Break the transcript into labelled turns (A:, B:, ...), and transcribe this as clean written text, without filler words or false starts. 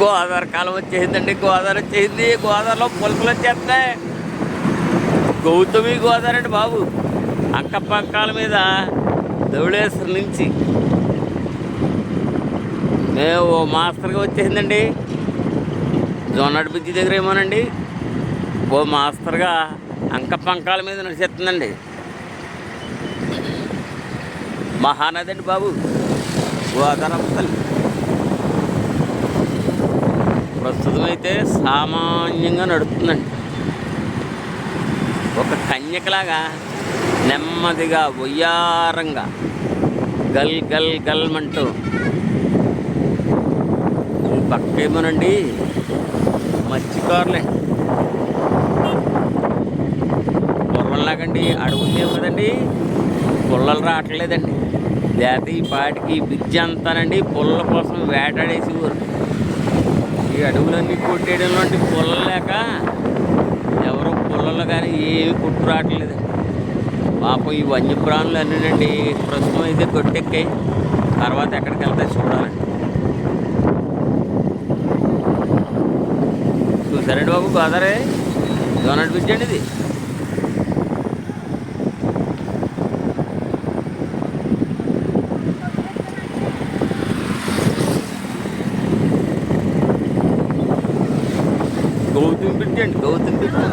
A: గోదావరి కాలం వచ్చేసిందండి. గోదావరి వచ్చేసింది. గోదావరిలో పులకలు వచ్చేస్తాయి. గౌతమి గోదావరి అండి బాబు. అక్కపక్కల మీద ధవళేశ్వరం నుంచి మేము ఓ మాస్టర్గా వచ్చేసిందండి. జొన్నటి బ్రిడ్జి దగ్గర ఏమోనండి ఓ మాస్టర్గా అంకపంకాల మీద నడిచేస్తుందండి. మహానది అండి బాబు గోదావరి తల్లి. ప్రస్తుతం అయితే సామాన్యంగా నడుస్తుందండి. ఒక కన్యకలాగా నెమ్మదిగా వయ్యారంగా గల్ గల్ గల్మంటూ. పక్కేమోనండి మత్స్యకారులండి. పూర్వంలాగండి అడవులు లేవు కదండి, పుల్లలు రావట్లేదండి. లేకపోతే ఈ పాటికి బ్రిడ్జి అంతానండి పుల్లల కోసం వేటాడేసేవారు. ఈ అడవులన్నీ కొట్టేయడంలో పుల్లలు లేక ఎవరో పుల్లలు కానీ ఏమి కొట్టు రావట్లేదండి. పాపం ఈ వన్యప్రాణులు అన్నీనండి ప్రస్తుతం అయితే కొట్టెక్కాయి. తర్వాత ఎక్కడికి వెళ్తాయి చూడాలండి. చూసారండి బాబు గోదావరి జొన్నటి బ్రిడ్జి అండి ఇది. గౌతమి బ్రిడ్జి అండి, గౌతమి బ్రిడ్జి.